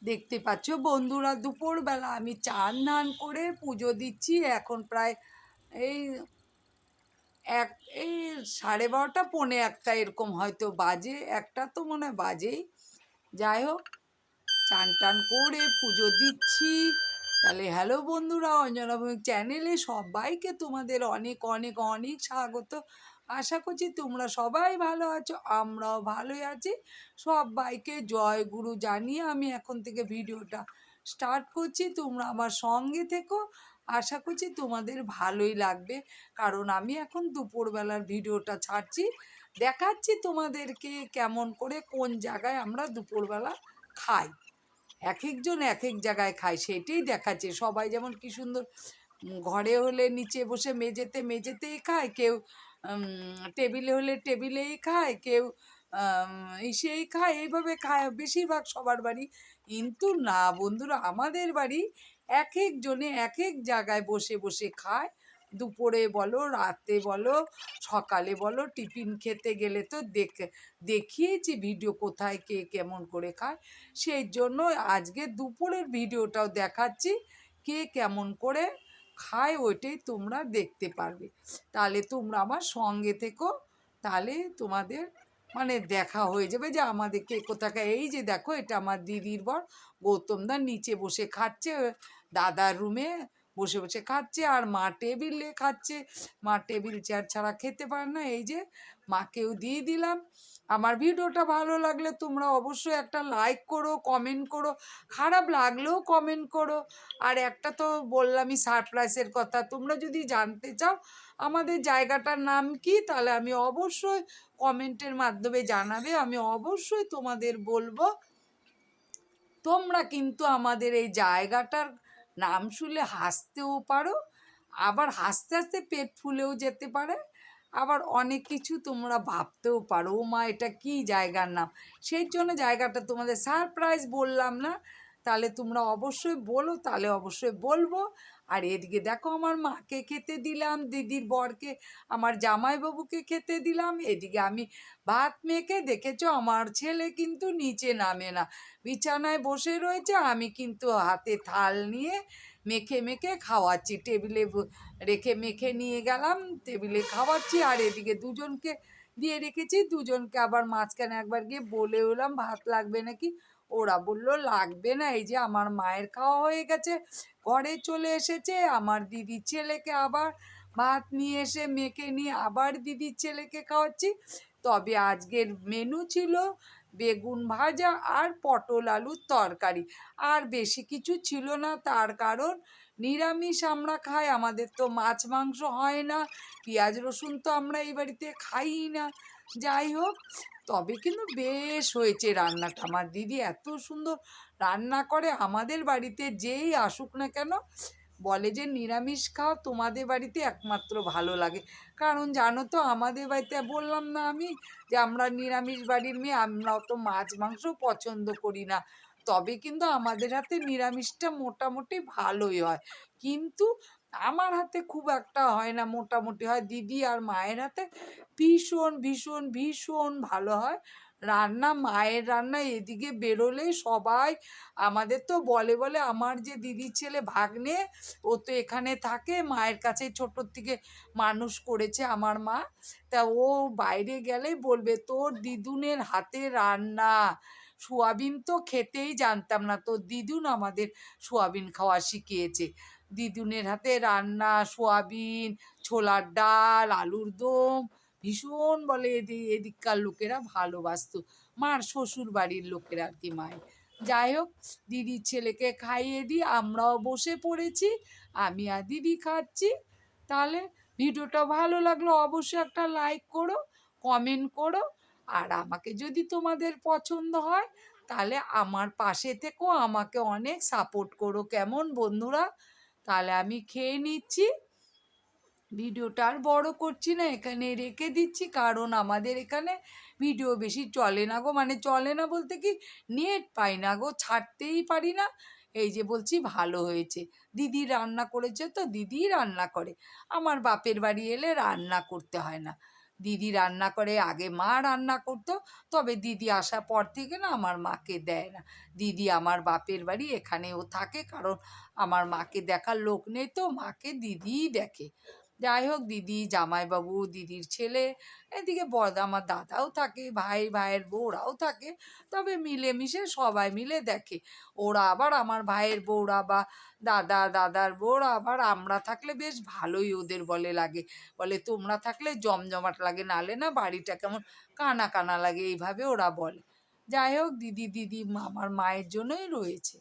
দেখতে পাচ্ছ বন্ধুরা, দুপুরবেলা আমি চান ধান করে পুজো দিচ্ছি। এখন প্রায় এই এক এই 12:30 পৌনে একটা এরকম হয়তো বাজে, একটা তো মনে হয় বাজেই। যাই হোক, চান টান করে পুজো দিচ্ছি। তাহলে হ্যালো বন্ধুরা, অঞ্জনা ভৌমিক চ্যানেলে সবাইকে তোমাদের অনেক অনেক অনেক স্বাগত। আশা করছি তোমরা সবাই ভালো আছো, আমরাও ভালোই আছি। সবাইকে জয় গুরু জানিয়ে আমি এখন থেকে ভিডিওটা স্টার্ট করছি। তোমরা আমার সঙ্গে থেকো, আশা করছি তোমাদের ভালোই লাগবে। কারণ আমি এখন দুপুরবেলার ভিডিওটা ছাড়ছি, দেখাচ্ছি তোমাদেরকে কেমন করে কোন জায়গায় আমরা দুপুরবেলা খাই। এক একজন এক এক জায়গায় খায়, সেটাই দেখাচ্ছে। সবাই যেমন কি সুন্দর ঘরে হলে নিচে বসে মেঝেতে মেঝেতেই খায়, কেউ টেবিলে হলে টেবিলেই খায়, কেউ ইসেই খায়, এইভাবে খায় বেশিরভাগ সবার বাড়ি। কিন্তু না বন্ধুরা, আমাদের বাড়ি এক একজনে এক এক জায়গায় বসে বসে খায়। দুপুরে বলো, রাতে বলো, সকালে বলো, টিফিন খেতে গেলে তো দেখিয়েছি ভিডিও কোথায় কে কেমন করে খায়। সেই জন্য আজকে দুপুরের ভিডিওটাও দেখাচ্ছি, কে কেমন করে খায় ওইটাই তোমরা দেখতে পারবে। তাহলে তোমরা আমার সঙ্গে থেকো, তাহলে তোমাদের মানে দেখা হয়ে যাবে যে আমাদের কে কোথাকার। এই যে দেখো, এটা আমার দিদির বর গৌতম দা নিচে বসে খাচ্ছে, দাদার রুমে বসে বসে খাচ্ছে, আর মা টেবিলে খাচ্ছে। মা টেবিল চেয়ার ছাড়া খেতে পারে না। এই যে মাকেও দিয়ে দিলাম। আমার ভিডিওটা ভালো লাগলে তোমরা অবশ্যই একটা লাইক করো, কমেন্ট করো, খারাপ লাগলেও কমেন্ট করো। আর একটা তো বললামই সারপ্রাইজের কথা, তোমরা যদি জানতে চাও আমাদের জায়গাটার নাম কি, তাহলে আমি অবশ্যই কমেন্টের মাধ্যমে জানাবে, আমি অবশ্যই তোমাদের বলবো। তোমরা কিন্তু আমাদের এই জায়গাটার নাম শুনলে হাসতেও পারো, আবার হাসতে হাসতে পেট ফুলেও যেতে পারে, আবার অনেক কিছু তোমরা ভাবতেও পারো, ও মা এটা কি জায়গার নাম। সেই জন্য জায়গাটা তোমাদের সারপ্রাইজ বললাম না। তাহলে তোমরা অবশ্যই বলো, তাহলে অবশ্যই বলবো। আর এদিকে দেখো, আমার মাকে খেতে দিলাম, দিদির বরকে, আমার জামাইবাবুকে খেতে দিলাম। এদিকে আমি ভাত মেখে, দেখেছো আমার ছেলে কিন্তু নিচে নামে না, বিছানায় বসে রয়েছে। আমি কিন্তু হাতে থাল নিয়ে মেখে মেখে খাওয়াচ্ছি, টেবিলে রেখে মেখে নিয়ে গেলাম, টেবিলে খাওয়াচ্ছি। আর এদিকে দুজনকে দিয়ে রেখেছি, দুজনকে আবার মাঝখানে একবার গিয়ে বলে এলাম ভাত লাগবে নাকি। ওরা বলল লাগবে না। এই যে আমার মায়ের খাওয়া হয়ে গেছে, ঘরে চলে এসেছে। আমার দিদির ছেলেকে আবার ভাত নিয়ে এসে মেখে নিয়ে আবার দিদির ছেলেকে খাওয়াচ্ছি। তবে আজকের মেনু ছিল বেগুন ভাজা আর পটল আলুর তরকারি, আর বেশি কিছু ছিল না। তার কারণ নিরামিষ আমরা খাই, আমাদের তো মাছ মাংস হয় না, পেঁয়াজ রসুন তো আমরা এই বাড়িতে খাই না। যাই হোক, তবে কিন্তু বেশ হয়েছে রান্নাটা। আমার দিদি এত সুন্দর রান্না করে, আমাদের বাড়িতে যেই আসুক না কেন বলে যে নিরামিষ খাও, তোমাদের বাড়িতে একমাত্র ভালো লাগে। কারণ জানো তো, আমাদের বাড়িতে বললাম না আমি যে আমরা নিরামিষ বাড়ির মেয়ে, আমরা অত মাছ মাংস পছন্দ করি না। তবে কিন্তু আমাদের হাতে নিরামিষটা মোটামুটি ভালোই হয়, কিন্তু আমার হাতে খুব একটা হয় না, মোটামুটি হয়। দিদি আর মায়ের হাতে ভীষণ ভীষণ ভীষণ ভালো হয় রান্না। মায়ের রান্না এদিকে বেরোলেই সবাই আমাদের তো বলে বলে, আমার যে দিদির ছেলে ভাগ্নে, ও তো এখানে থাকে, মায়ের কাছে ছোটোর থেকে মানুষ করেছে আমার মা। তা ও বাইরে গেলে বলবে তোর দিদুনের হাতে রান্না। সোয়াবিন তো খেতেই জানতাম না, তো দিদুন আমাদের সোয়াবিন খাওয়া শিখিয়েছে। দিদুনের হাতে রান্না, সোয়াবিন, ছোলার ডাল, আলুর দম ভীষণ বলে এদিককার লোকেরা ভালোবাসতো, মার শ্বশুর বাড়ির লোকেরা আর কি, মায়ের। যাই হোক, দিদির ছেলেকে খাইয়ে দিই, আমরাও বসে পড়েছি, আমি আর দিদি খাচ্ছি। তাহলে ভিডিওটা ভালো লাগলো অবশ্যই একটা লাইক করো, কমেন্ট করো। আর আমাকে যদি তোমাদের পছন্দ হয় তাহলে আমার পাশে থেকো, আমাকে অনেক সাপোর্ট করো, কেমন বন্ধুরা। তাহলে আমি খেয়ে নিচ্ছি, ভিডিওটা আর বড় করছি না, এখানে রেখে দিচ্ছি। কারণ আমাদের এখানে ভিডিও বেশি চলে না গো, মানে চলে না বলতে কি, নেট পাই না গো, ছাড়তেই পারি না। এই যে বলছি ভালো হয়েছে, দিদি রান্না করেছে, তো দিদি রান্না করে, আমার বাপের বাড়ি এলে রান্না করতে হয় না। দিদি রান্না করে, আগে মা রান্না করতো, তবে দিদি আসার পর থেকে না আমার মাকে দেয় না। দিদি আমার বাপের বাড়ি এখানেও থাকে, কারণ আমার মাকে দেখার লোক নেই, তো মাকে দিদিই দেখে। যাই হোক, দিদি, জামাইবাবু, দিদির ছেলে, এদিকে আমার দাদাও থাকে, ভাইয়ের বউ, ওরাও থাকে। তবে মিলেমিশে সবাই মিলে দেখে। ওরা আবার, আমার ভাইয়ের বউরা বা দাদার বউরা আবার, আমরা থাকলে বেশ ভালোই ওদের বলে লাগে, বলে তোমরা থাকলে জমজমাট লাগে, নালে না বাড়িটা কেমন কানা কানা লাগে, এইভাবে ওরা বলে। যাই হোক, দিদি আমার মায়ের জন্যই রয়েছে।